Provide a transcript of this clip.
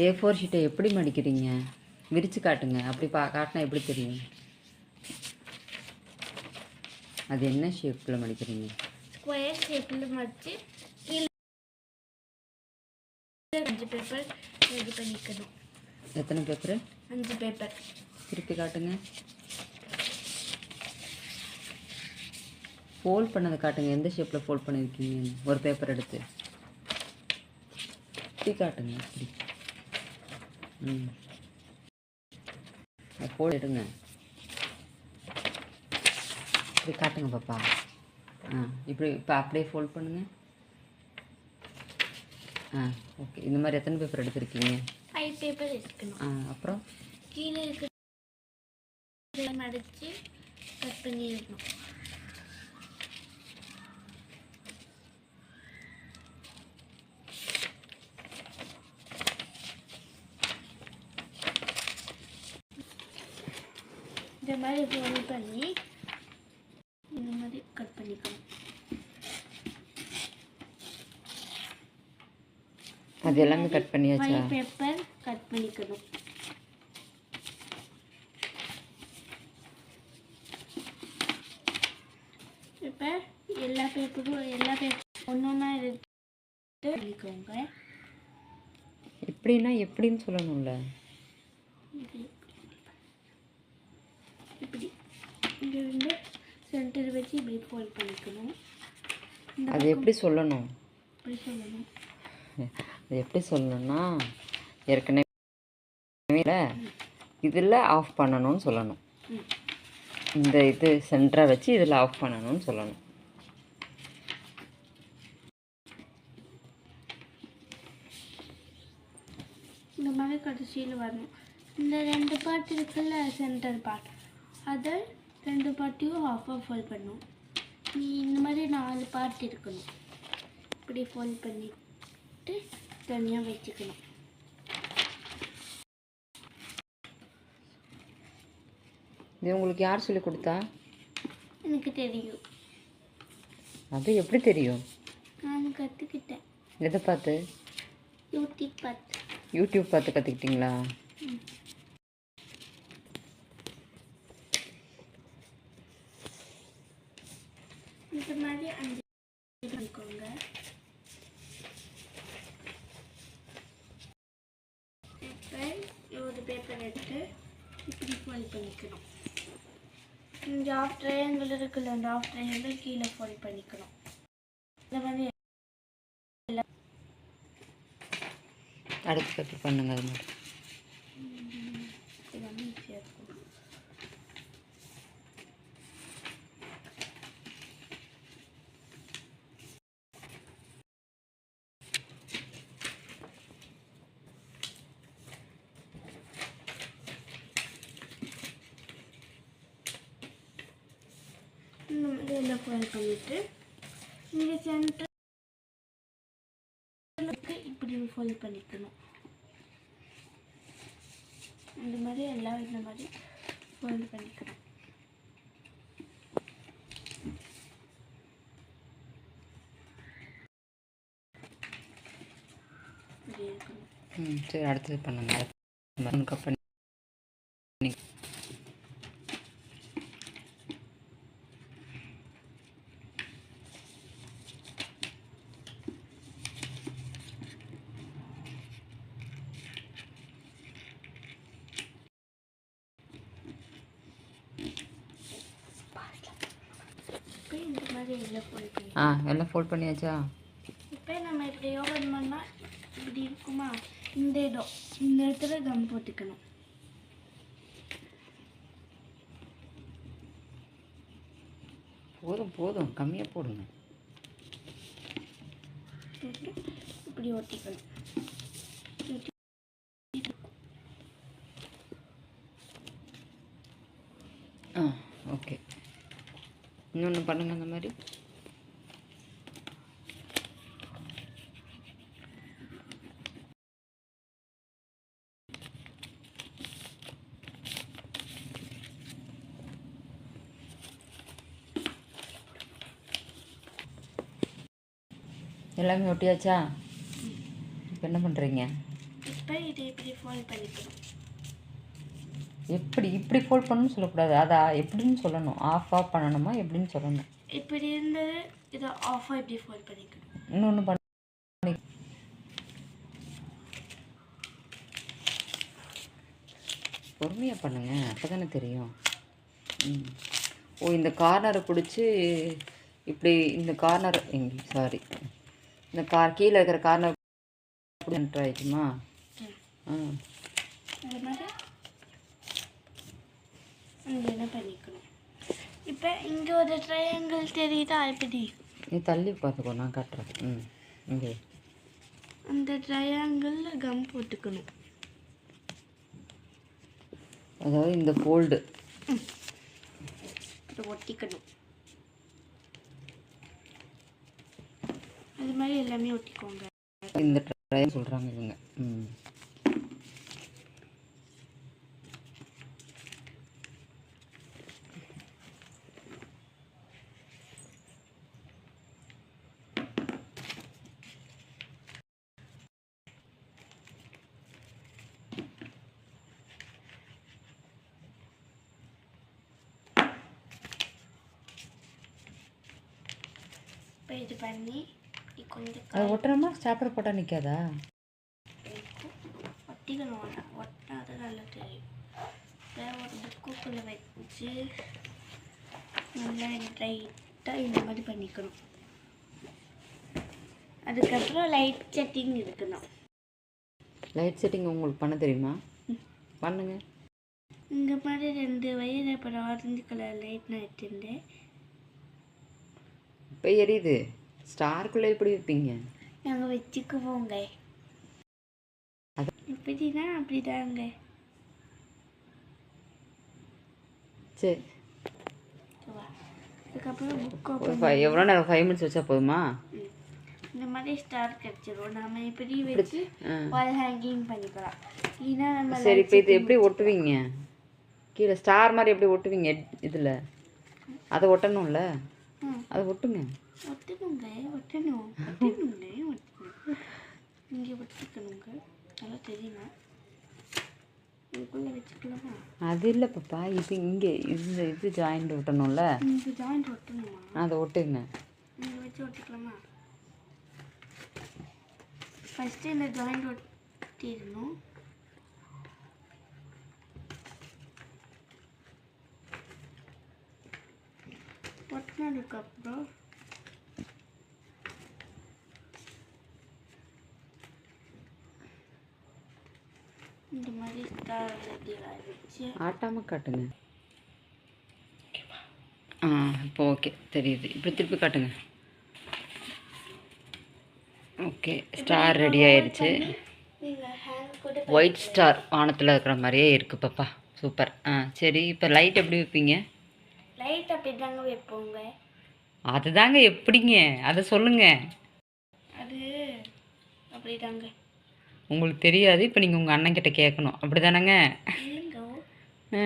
A4 ஷீட்டை எப்படி மடிக்கிறீங்க? விரித்து காட்டுங்க. அப்படி காட்டினா எப்படி தெரியும்? அது என்ன ஷேப்பில் மடிக்கிறீங்க? ஸ்கொயர் ஷேப்பில் மடித்து கீழே 5 பேப்பர் ரெடி பண்ணிக்கணும். எத்தனை பேப்பரு? 5 பேப்பர். திருப்பி காட்டுங்க. ஃபோல்ட் பண்ணதை காட்டுங்க. எந்த ஷேப்பில் ஃபோல்ட் பண்ணியிருக்கீங்க? ஒரு பேப்பர் எடுத்து இப்படி காட்டுங்க. இப்படி ஃபோல்ட் எடுங்க. இப்படி காட்டுங்க பாப்பா. இப்படி இப்போ அப்படியே ஃபோல்ட் பண்ணுங்கள். ஓகே. இந்த மாதிரி எத்தனை பேப்பர் எடுத்துருக்கீங்க? 5 பேப்பர் எடுக்கணும். அப்புறம் கீழே இருக்கிற மடித்து கட் பண்ணி இருக்கணும். இந்த மாதிரி ஃபோல்ட் பண்ணி இந்த மாதிரி கட் பண்ணிக்கணும். அது எல்லாமே கட் பண்ணியாச்சா? 5 பேப்பர் கட் பண்ணிக்கணும். இப்போ எல்லா பேப்பரும் ஒன்றா எடுத்து பண்ணிக்கோங்க. எப்படின்னா எப்படின்னு சொல்லணும்ல. இப்படி இங்கே வந்து சென்டர் வச்சு இப்படி ஃபோல்ட் பண்ணிக்கணும். அது எப்படி சொல்லணும்? இப்படி சொல்லணும். அது எப்படி சொல்லணும்னா, ஏற்கனவே இதில் ஆஃப் பண்ணணும்னு சொல்லணும். இந்த இது சென்டராக வச்சு இதில் ஆஃப் பண்ணணும்னு சொல்லணும். இந்த மாதிரி கடைசியில் வரணும். இந்த 2 பார்ட் இருக்குல்ல, சென்டர் பார்ட், அதை 2 பார்ட்டையும் ஆஃபாக ஃபோல்ட் பண்ணணும். நீ இந்த மாதிரி 4 பார்ட் இருக்கணும். இப்படி ஃபோல்ட் பண்ணிட்டு தனியாக வச்சுக்கணும். இது உங்களுக்கு யார் சொல்லி கொடுத்தா? எனக்கு தெரியும். அது எப்படி தெரியும்? நான் கற்றுக்கிட்டேன். எதை பார்த்து? யூடியூப் பார்த்து. யூடியூப் பார்த்து கற்றுக்கிட்டிங்களா? இந்த மாதிரி 5 பண்ணிக்கோங்க. இப்போ ஒரு பேப்பர் எடுத்து இப்படி ஃபோல்ட் பண்ணிக்கணும். இந்த ஆஃப் ட்ரையாங்கிள் இருக்குல்ல, அந்த ஆஃப் ட்ரையாங்கிள் கீழே ஃபோல்ட் பண்ணிக்கணும். இந்த மாதிரி அடுத்து கட்டு பண்ணுங்க. அது மாதிரி எல்லாமே ஈஸியாக இருக்கும். இந்த மாதிரி எல்லாம் ஃபோல்ட் பண்ணிவிட்டு இங்கே சென்டர் இப்படி ஃபோல்ட் பண்ணிக்கணும். இந்த மாதிரி எல்லாம் இந்த மாதிரி ஃபோல்ட் பண்ணிக்கணும். சரி, அடுத்தது பண்ணுங்க. கப் பண்ணி இந்த மாதிரி எல்லாம் ஃபோல்ட் பண்ணி எல்லாம் ஃபோல்ட் பண்ணியாச்சா? இப்போ நம்ம இப்படி ஓப்பன் பண்ணால் இப்படி இருக்குமா? இந்த இடத்துல கம் போட்டுக்கணும். போதும் போதும், கம்மியாக போடுங்க. இப்படி ஒட்டிக்கணும். ஓகே. இன்னொன்று பண்ணுங்க அந்த மாதிரி. எல்லாமே ஒட்டியாச்சா? இப்போ என்ன பண்ணுறீங்க? இப்போ இதை இப்படி ஃபோல்ட் பண்ணிக்கணும். எப்படி இப்படி ஃபோல்ட் பண்ணணும்னு சொல்லக்கூடாது, அதா எப்படின்னு சொல்லணும். ஆஃப் பண்ணணுமா எப்படின்னு சொல்லணும். இப்படி இருந்தது இதை ஆஃபாக இப்படி ஃபோல்ட் பண்ணிக்கணும். இன்னொன்று பண்ணி பொறுமையாக பண்ணுங்க, அப்போ தானே தெரியும். ஓ, இந்த கார்னரை பிடிச்சி இப்படி இந்த கார்னர் சாரி இந்த கீழே இருக்கிற கார்னர் என்ட்ரு ஆகிக்குமா? அது மாதிரி இங்கே என்ன பண்ணிக்கணும். இப்போ இங்கே ஒரு ட்ரையாங்கிள் தெரியுதா? எப்படி நீ தள்ளி பார்த்துக்கோ, நான் காட்டுறேன். இங்கே அந்த ட்ரையாங்கிளில் கம் போட்டுக்கணும். அதாவது இந்த ஃபோல்டு இதை ஒட்டிக்கணும். அது மாதிரி எல்லாமே ஒட்டிக்கோங்க. இந்த ட்ரை சொல்கிறாங்க இவங்க. இப்போ இது பண்ணி கொஞ்சம் அது ஒட்டுறோமா ஸ்டாப்லர் போட்டால் நிற்காதா? ஒட்டிக்கணும். ஒட்டினா அது நல்லா தெரியும். இப்போ ஒரு புக்குக்குள்ளே வச்சு நல்லா லைட்டாக இந்த மாதிரி பண்ணிக்கணும். அதுக்கப்புறம் லைட் செட்டிங் இருக்கணும். லைட் செட்டிங் உங்களுக்கு பண்ண தெரியுமா? பண்ணுங்க. இந்த மாதிரி 2 வயது அப்புறம் ஆரஞ்சு கலர் லைட் நான் எடுத்துருந்தேன். இப்போ எரியுது. ஸ்டாருக்குள்ளே எப்படி வைப்பீங்க? நாங்கள் வச்சுக்குவோங்க. எப்படின்னா அப்படிதாங்க. சரி, அதுக்கப்புறம் புக் எவ்வளோ நேரம்? 5 மினிட்ஸ் வச்சா போதுமா? இந்த மாதிரி ஸ்டார் கிடச்சிரும். நம்ம இப்படி வச்சு வால் ஹேங்கிங் பண்ணிக்கலாம். இல்லைன்னா நம்ம சரி, இப்போ இது எப்படி ஒட்டுவீங்க? கீழே ஸ்டார் மாதிரி எப்படி ஒட்டுவீங்க? இதில் அதை ஒட்டணும்ல, அதை ஒட்டுங்க. ஒட்டணுங்க, ஒட்டணும், ஒட்டணுங்க, ஒட்டணும். இங்கே ஒட்டிக்கணுங்க. நல்லா தெரியுமா? இதுக்குள்ளே வச்சுக்கலாமா? அது இல்லை பாப்பா, இது இங்கே இது ஜாயிண்ட் ஒட்டணும்ல. இந்த ஜாயிண்ட் ஒட்டணுமா? அதை ஒட்டுங்க. இங்கே வச்சு ஒட்டிக்கலாமா? ஃபஸ்ட்டு இந்த ஜாயிண்ட் ஒட்டிடணும். ஒட்டினதுக்கப்புறம் இந்த மாதிரி ஸ்டார் ரெடி ஆகிடுச்சு. ஆட்டாமல் காட்டுங்க. இப்போ ஓகே தெரியுது. இப்படி திருப்பி காட்டுங்க. ஓகே, ஸ்டார் ரெடி ஆயிடுச்சு. நீங்கள் ஹேண்ட் கூட ஒயிட் ஸ்டார் வானத்தில் இருக்கிற மாதிரியே இருக்குது பாப்பா. சூப்பர். சரி, இப்போ லைட் எப்படி வைப்பீங்க? லைட் அப்படி தாங்க வைப்போங்க. அதுதாங்க எப்படிங்க, அதை சொல்லுங்க. அது அப்படி தாங்க. உங்களுக்கு தெரியாது. இப்போ நீங்கள் உங்கள் அண்ணன் கிட்ட கேட்கணும், அப்படி தானேங்க? இல்லைங்க.